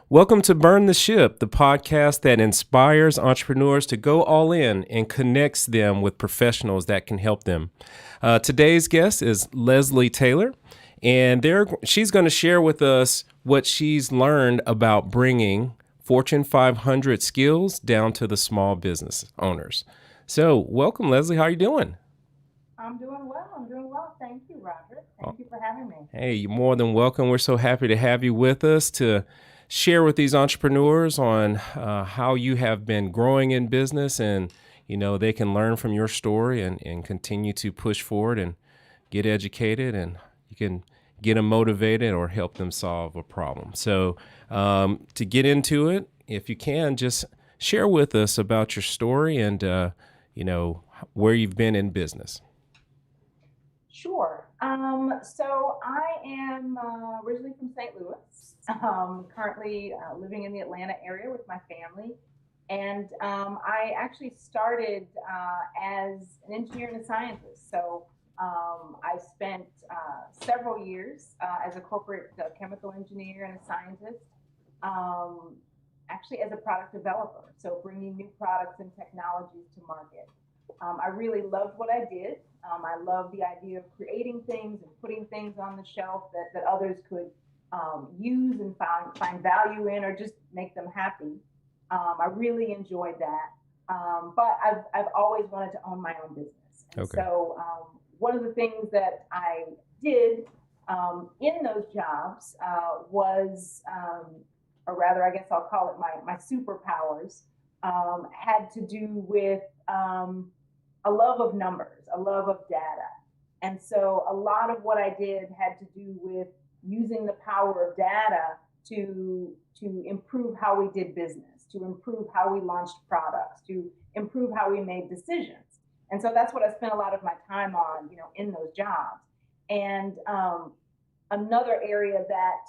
Welcome to Burn the Ship, the podcast that inspires entrepreneurs to go all in and connects them with professionals that can help them. Today's guest is Leslie Taylor, and she's going to share with us what she's learned about bringing Fortune 500 skills down to the small business owners. So, welcome, Leslie. How are you doing? I'm doing well. I'm doing well. Thank you, Roger. Thank you for having me. Hey, you're more than welcome. We're so happy to have you with us to share with these entrepreneurs on how you have been growing in business, and they can learn from your story and continue to push forward and get educated, and you can get them motivated or help them solve a problem. So to get into it, if you can, just share with us about your story and where you've been in business. Sure. So I am originally from St. Louis, currently living in the Atlanta area with my family. And I actually started as an engineer and a scientist. So I spent several years as a corporate chemical engineer and a scientist, um, actually as a product developer. So bringing new products and technologies to market. I really loved what I did. I love the idea of creating things and putting things on the shelf that others could use and find value in or just make them happy. I really enjoyed that. But I've always wanted to own my own business. And Okay. so one of the things that I did in those jobs was, or rather, I guess I'll call it my superpowers, had to do with a love of numbers, a love of data. And so a lot of what I did had to do with using the power of data to improve how we did business, to improve how we launched products, to improve how we made decisions. And so that's what I spent a lot of my time on, in those jobs. And another area that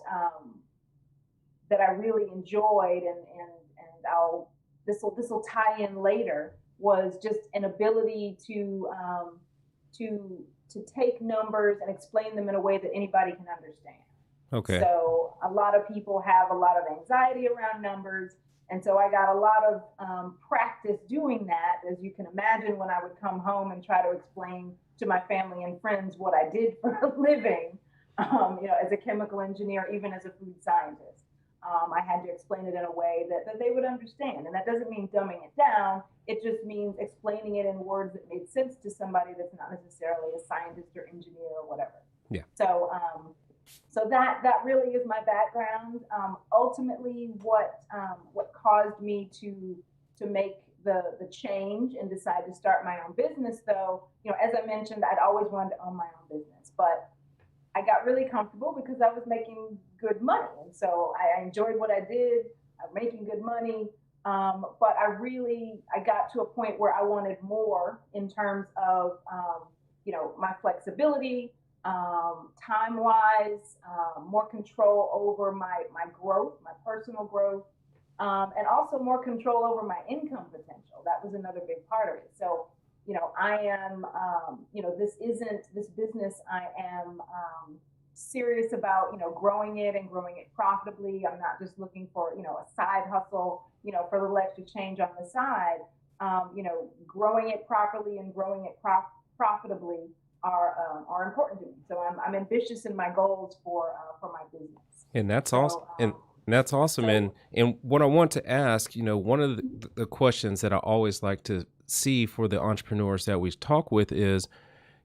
I really enjoyed, and I'll this will tie in later, was just an ability to take numbers and explain them in a way that anybody can understand. Okay. So a lot of people have a lot of anxiety around numbers. And so I got a lot of practice doing that, as you can imagine, when I would come home and try to explain to my family and friends what I did for a living, as a chemical engineer, even as a food scientist. I had to explain it in a way that they would understand. And that doesn't mean dumbing it down. It just means explaining it in words that made sense to somebody that's not necessarily a scientist or engineer or whatever. Yeah. So that really is my background. Ultimately, what caused me to make the change and decide to start my own business, though, as I mentioned, I'd always wanted to own my own business, but I got really comfortable because I was making good money, and so I enjoyed what I did. I'm making good money, but I got to a point where I wanted more in terms of my flexibility, time wise, more control over my growth, my personal growth, and also more control over my income potential. That was another big part of it. So, I am, this business, I am serious about, growing it and growing it profitably. I'm not just looking for, a side hustle, for a little extra change on the side. Growing it properly and growing it profitably are important to me. So I'm ambitious in my goals for my business. And that's awesome. So And that's awesome. so And what I want to ask, one of the questions that I always like to see for the entrepreneurs that we talk with is,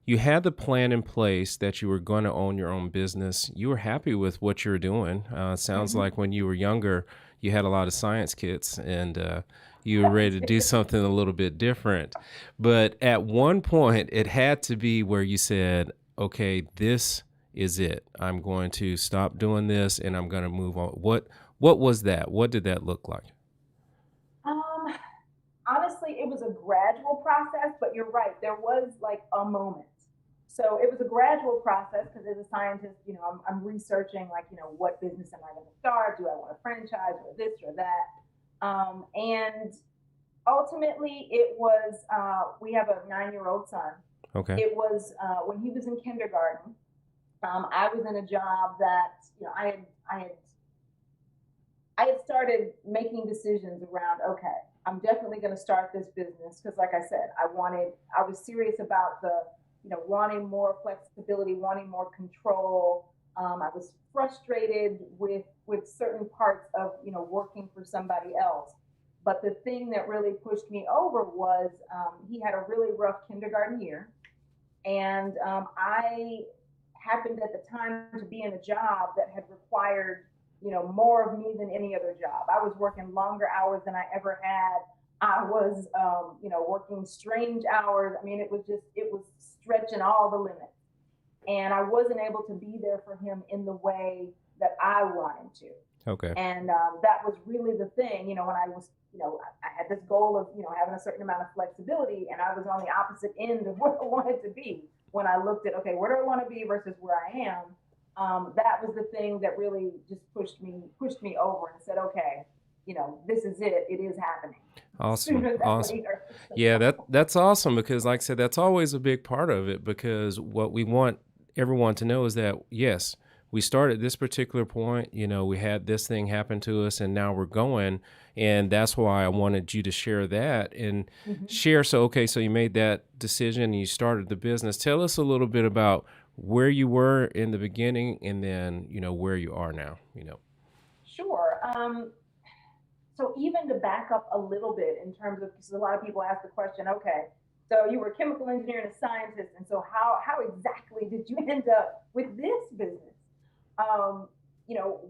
you had the plan in place that you were going to own your own business. You were happy with what you were doing. Sounds mhm. like when you were younger, you had a lot of science kits, and you were ready to do something a little bit different. But at one point, it had to be where you said, okay, this is it. I'm going to stop doing this and I'm going to move on. What was that? What did that look like? um, Honestly, it was a gradual process, but you're right. There was like a moment. So it was a gradual process because as a scientist, I'm researching like, what business am I going to start? Do I want a franchise or this or that? And ultimately, it was, we have a 9-year-old son. Okay. It was when he was in kindergarten. I was in a job that, I had I had started making decisions around, okay, I'm definitely going to start this business because, like I said, I was serious about wanting more flexibility, wanting more control. I was frustrated with certain parts of, working for somebody else. But the thing that really pushed me over was he had a really rough kindergarten year. And I happened at the time to be in a job that had required, more of me than any other job. I was working longer hours than I ever had. I was, working strange hours. I mean, it was stretching all the limits. And I wasn't able to be there for him in the way that I wanted to. Okay. And that was really the thing, when I was, I had this goal of, having a certain amount of flexibility, and I was on the opposite end of where I wanted to be when I looked at, okay, where do I want to be versus where I am. That was the thing that really just pushed me over and said, okay, this is it. It is happening Awesome. sooner than Awesome. later. Yeah, that's awesome because like I said, that's always a big part of it because what we want everyone to know is that yes, we started this particular point, we had this thing happen to us and now we're going. And that's why I wanted you to share that and Mhm. share. So, okay, so you made that decision and you started the business. Tell us a little bit about where you were in the beginning and then, where you are now. Sure. So even to back up a little bit in terms of, because a lot of people ask the question, okay, so you were a chemical engineer and a scientist, and so how exactly did you end up with this business? Um,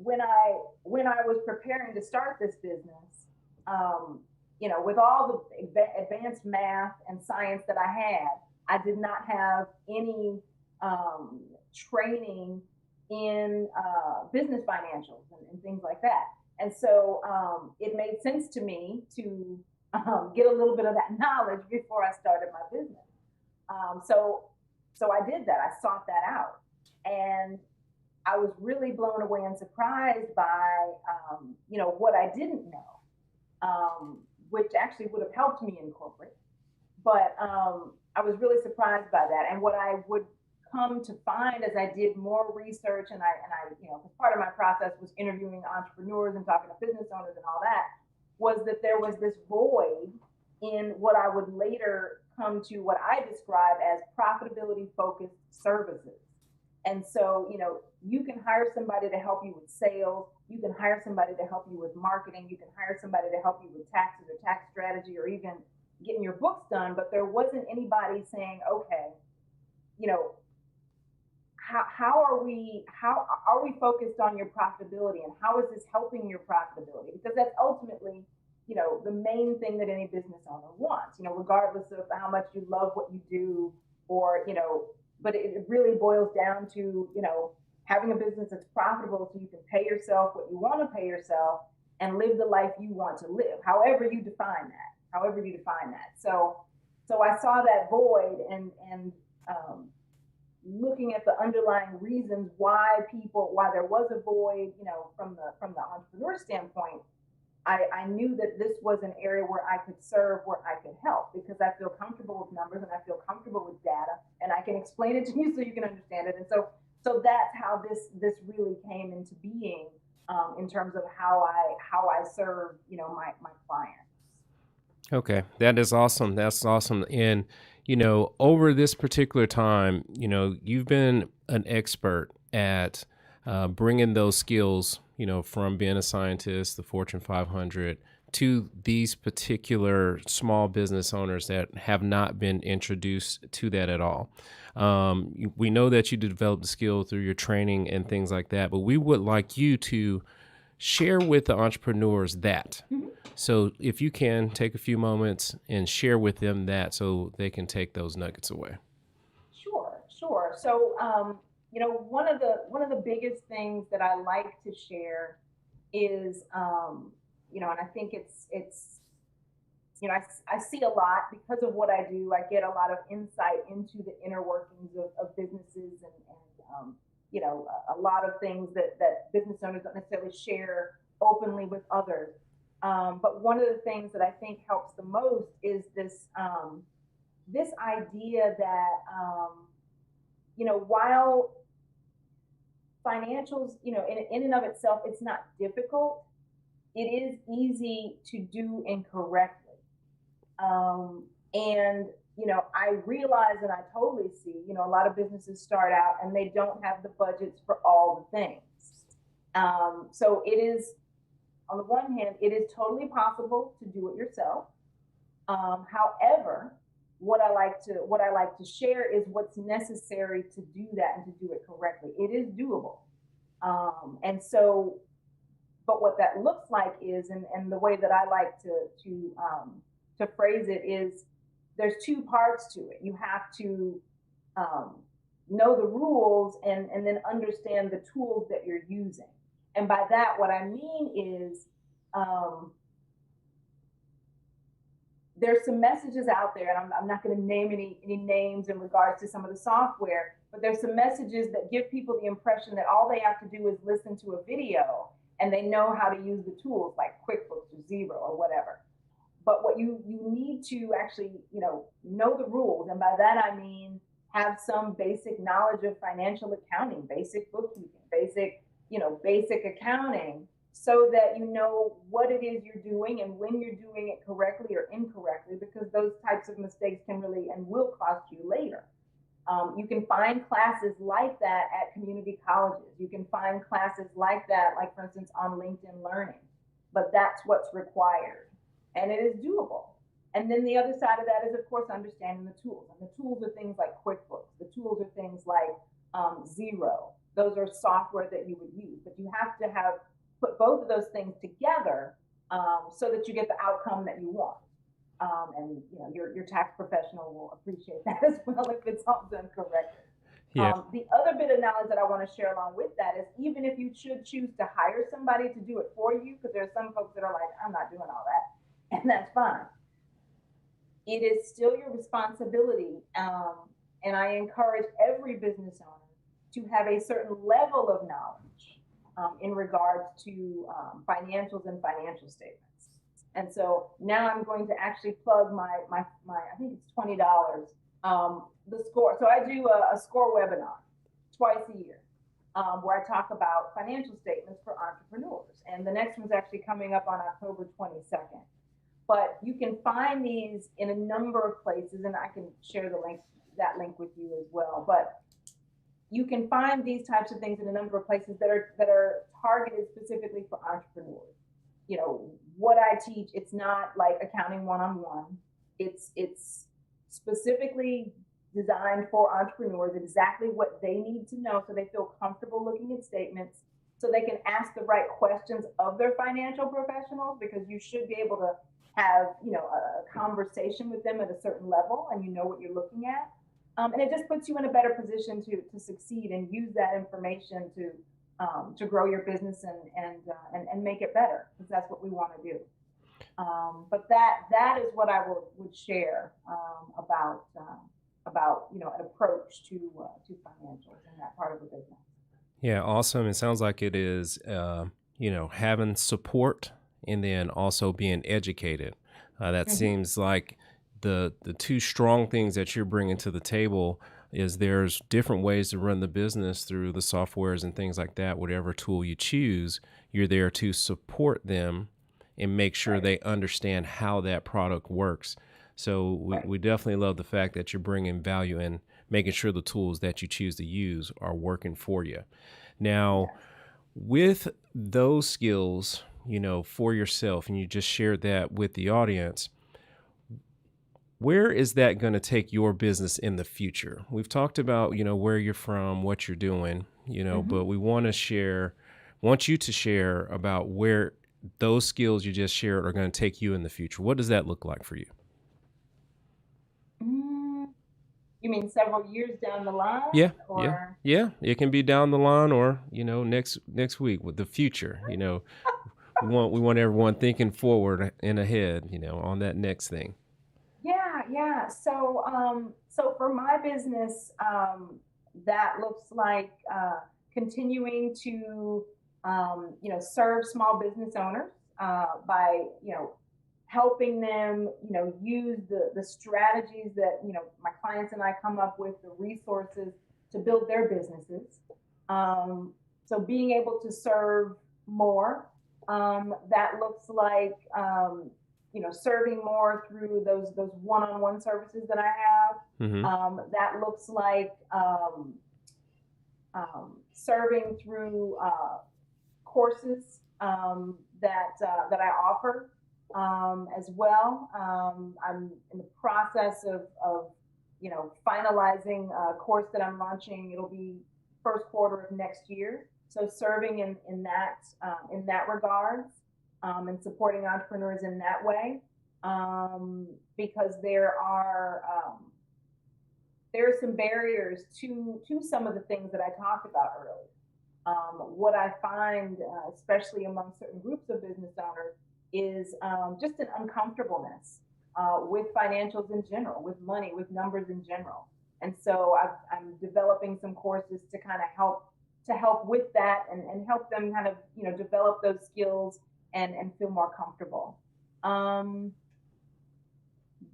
when I was preparing to start this business, um, with all the advanced math and science that I had, I did not have any um, training in business financials and things like that. And so it made sense to me to get a little bit of that knowledge before I started my business. So I did that. I sought that out, and I was really blown away and surprised by what I didn't know, which actually would have helped me in corporate. But I was really surprised by that, and what I would come to find as I did more research, and because part of my process was interviewing entrepreneurs and talking to business owners and all that, was that there was this void in what I would later come to what I describe as profitability focused services. And so, you can hire somebody to help you with sales. You can hire somebody to help you with marketing. You can hire somebody to help you with taxes or tax strategy or even getting your books done. But there wasn't anybody saying, okay, you know, how are we focused on your profitability and how is this helping your profitability? Because that's ultimately, the main thing that any business owner wants, regardless of how much you love what you do or, but it really boils down to, having a business that's profitable so you can pay yourself what you want to pay yourself and live the life you want to live, however you define that. So I saw that void and um, looking at the underlying reasons why there was a void, from the entrepreneur standpoint, I knew that this was an area where I could serve, where I could help, because I feel comfortable with numbers and I feel comfortable with data, and I can explain it to you so you can understand it. And so that's how this really came into being, in terms of how I serve, my clients. Okay, that is awesome. That's awesome. And, over this particular time, you've been an expert at bringing those skills, from being a scientist, the Fortune 500, to these particular small business owners that have not been introduced to that at all. We know that you developed the skill through your training and things like that, but we would like you to share with the entrepreneurs that. Mhm. So if you can take a few moments and share with them that so they can take those nuggets away. Sure, sure. So, one of the biggest things that I like to share is, and I think it's, I see a lot because of what I do. I get a lot of insight into the inner workings of businesses and a lot of things that business owners don't necessarily share openly with others. But one of the things that I think helps the most is this idea that, while financials, in and of itself, it's not difficult. it is easy to do incorrectly. And I realize and I totally see, a lot of businesses start out and they don't have the budgets for all the things. So it is, on the one hand, it is totally possible to do it yourself. However, what I like to share is what's necessary to do that and to do it correctly. It is doable. And so, but what that looks like is, and the way that I like to phrase it is, there's two parts to it. You have to know the rules and then understand the tools that you're using. And by that, what I mean is, there's some messages out there, and I'm not going to name any names in regards to some of the software, but there's some messages that give people the impression that all they have to do is listen to a video and they know how to use the tools like QuickBooks or Xero or whatever. But what you need to actually, know the rules. And by that, I mean, have some basic knowledge of financial accounting, basic bookkeeping, basic accounting, so that you know what it is you're doing and when you're doing it correctly or incorrectly, because those types of mistakes can really and will cost you later. You can find classes like that at community colleges. You can find classes like that, like for instance, on LinkedIn Learning, but that's what's required and it is doable. And then the other side of that is, of course, understanding the tools. And the tools are things like QuickBooks. The tools are things like Xero. Those are software that you would use, but you have to put both of those things together so that you get the outcome that you want. And your tax professional will appreciate that as well if it's all done correctly. Yeah. The other bit of knowledge that I want to share along with that is, even if you should choose to hire somebody to do it for you, because there are some folks that are like, I'm not doing all that, and that's fine. It is still your responsibility, and I encourage every business owner to have a certain level of knowledge in regards to financials and financial statements. And so now I'm going to actually plug my I think it's $20, the SCORE. So I do a SCORE webinar twice a year where I talk about financial statements for entrepreneurs. And the next one's actually coming up on October 22nd. But you can find these in a number of places, and I can share that link with you as well. But you can find these types of things in a number of places that are targeted specifically for entrepreneurs. What I teach, it's not like accounting one-on-one. It's specifically designed for entrepreneurs, exactly what they need to know so they feel comfortable looking at statements, so they can ask the right questions of their financial professionals, because you should be able to have a conversation with them at a certain level and you know what you're looking at. And it just puts you in a better position to succeed and use that information to grow your business and make it better, because that's what we want to do. But that is what I would share about an approach to financials in that part of the business. Yeah, awesome. It sounds like it is, having support and then also being educated. That seems like the two strong things that you're bringing to the table. Is there's different ways to run the business through the softwares and things like that. Whatever tool you choose, you're there to support them and make sure they understand how that product works. So we definitely love the fact that you're bringing value and making sure the tools that you choose to use are working for you. Now, with those skills, for yourself, and you just shared that with the audience, where is that going to take your business in the future? We've talked about, where you're from, what you're doing, but we want you to share about where those skills you just shared are going to take you in the future. What does that look like for you? You mean several years down the line? Yeah. It can be down the line, or next week with the future. We want everyone thinking forward and ahead. On that next thing. Yeah. So for my business, that looks like continuing to serve small business owners by helping them use the strategies that my clients and I come up with, the resources to build their businesses. So being able to serve more That looks like, serving more through those one-on-one services that I have. Mm-hmm. That looks like serving through courses that I offer as well. I'm in the process of finalizing a course that I'm launching. It'll be first quarter of next year. So serving in that regards, and supporting entrepreneurs in that way, because there are some barriers to some of the things that I talked about earlier. What I find, especially among certain groups of business owners, is just an uncomfortableness with financials in general, with money, with numbers in general. And so I'm developing some courses to kind of help with that, and help them kind of develop those skills and feel more comfortable.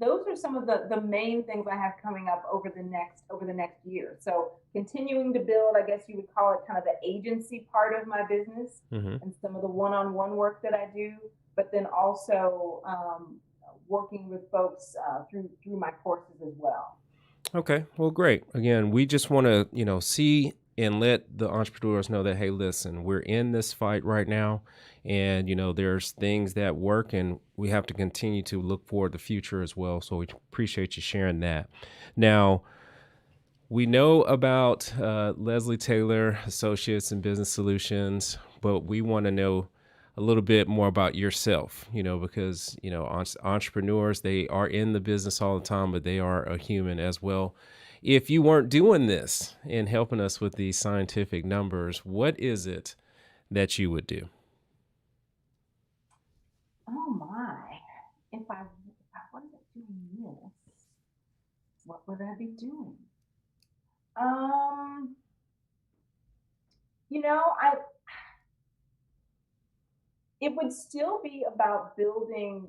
Those are some of the main things I have coming up over the next year. So continuing to build, I guess you would call it kind of the agency part of my business, Mm-hmm. and some of the one-on-one work that I do, but then also working with folks through my courses as well. Okay, well, great. Again, we just want to, see and let the entrepreneurs know that, hey, listen, we're in this fight right now, and there's things that work, and we have to continue to look forward to the future as well. So we appreciate you sharing that. Now, we know about Leslie Taylor Associates and Business Solutions, but we want to know a little bit more about yourself, because, entrepreneurs, they are in the business all the time, but they are a human as well. If you weren't doing this and helping us with these scientific numbers, what is it that you would do? Oh my! If I wasn't doing this, what would I be doing? Um, I it would still be about building.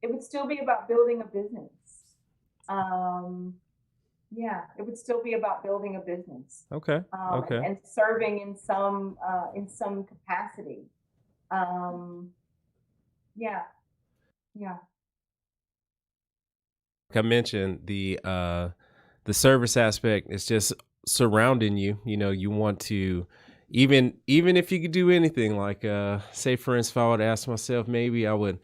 It would still be about building a business. Um, yeah, it would still be about building a business, Okay. Okay. and serving in some capacity. Um, yeah, yeah. Like I mentioned, the service aspect is just surrounding you. You want to, even if you could do anything, like say for instance, if I would ask myself, maybe I would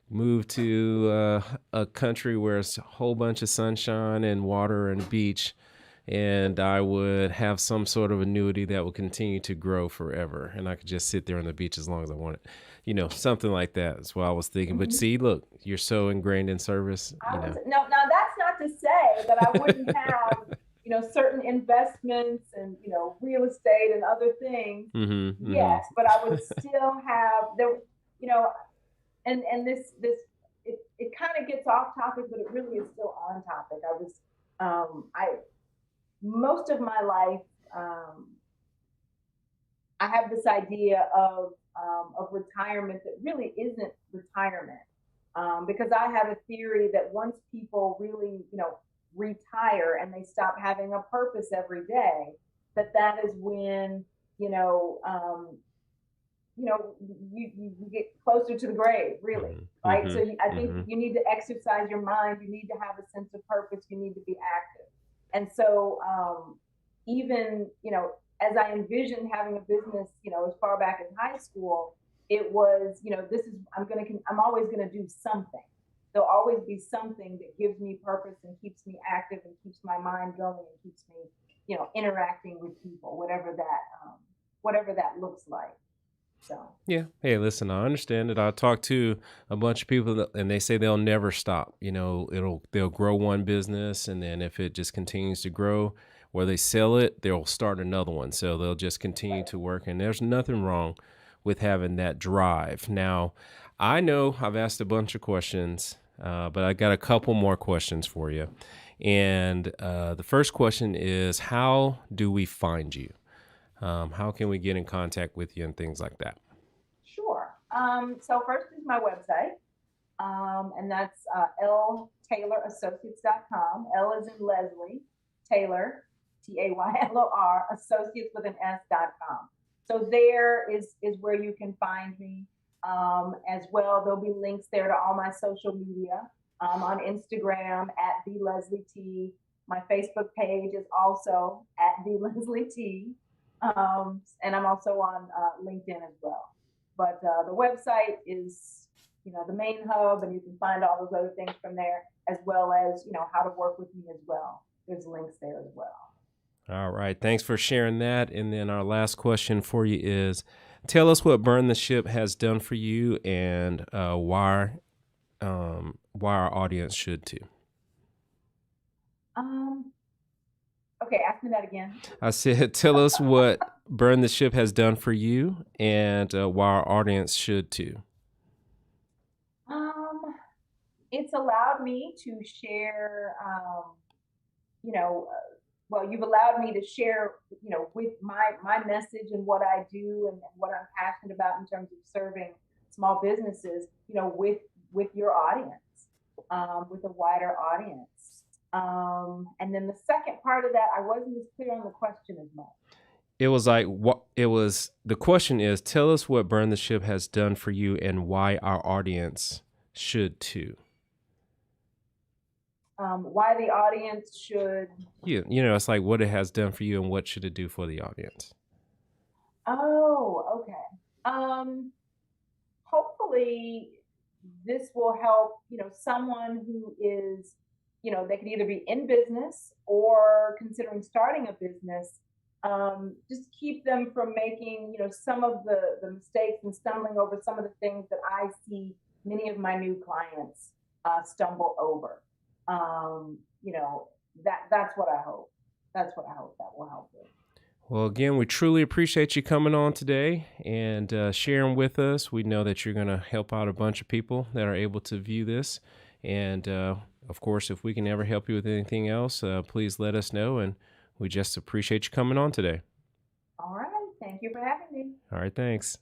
move to a country where it's a whole bunch of sunshine and water and beach, and I would have some sort of annuity that would continue to grow forever, and I could just sit there on the beach as long as I wanted. Something like that is what I was thinking. But Hmm. see, look, you're so ingrained in service. I was no. Now that's not to say that I wouldn't have certain investments and real estate and other things. Mm-hmm. Mm-hmm. Yes, but I would still have there. You know, and this it kind of gets off topic, but it really is still on topic. I most of my life, um, I have this idea of retirement that really isn't retirement, because I have a theory that once people really retire and they stop having a purpose every day, that is when you know um, you get closer to the grave, really, Mm-hmm. right? Mm-hmm. So I think Mm-hmm. you need to exercise your mind. You need to have a sense of purpose. You need to be active. And so, even, as I envisioned having a business, as far back as high school, it was, I'm always going to do something. There'll always be something that gives me purpose and keeps me active and keeps my mind going and keeps me, interacting with people, whatever that looks like. So. Yeah. Hey, listen, I understand it. I talk to a bunch of people and they say they'll never stop. They'll grow one business, and then if it just continues to grow, or they sell it, they'll start another one. So they'll just continue Right. to work, and there's nothing wrong with having that drive. Now, I know I've asked a bunch of questions, but I got a couple more questions for you. And the first question is, how do we find you? How can we get in contact with you and things like that? Sure. So first is my website, and that's ltaylораssociates.com. L is in Leslie, Taylor, Taylor, Associates with an S.com. So there is where you can find me. As well, there'll be links there to all my social media. On Instagram at the Leslie T. My Facebook page is also at the Leslie T. And I'm also on LinkedIn as well. But the website is, the main hub, and you can find all those other things from there, as well as, how to work with me as well. There's links there as well. All right. Thanks for sharing that. And then our last question for you is, tell us what Burn the Ship has done for you, and why our audience should too. Okay, ask me that again. I said, tell us what Burn the Ship has done for you, and why our audience should too. It's allowed me to share, well, you've allowed me to share, with my message and what I do and what I'm passionate about in terms of serving small businesses, with your audience, with a wider audience. And then the second part of that, I wasn't as clear on the question as much. It was like, the question is, tell us what Burn the Ship has done for you and why our audience should too. Why the audience should. Yeah, it's like what it has done for you and what should it do for the audience. Oh, okay. Hopefully this will help, someone who is, they could either be in business or considering starting a business. Just keep them from making, some of the mistakes and stumbling over some of the things that I see many of my new clients stumble over. That's what I hope. That's what I hope that will help with. Well, again, we truly appreciate you coming on today and sharing with us. We know that you're going to help out a bunch of people that are able to view this. And of course, if we can ever help you with anything else, please let us know. And we just appreciate you coming on today. All right. Thank you for having me. All right. Thanks.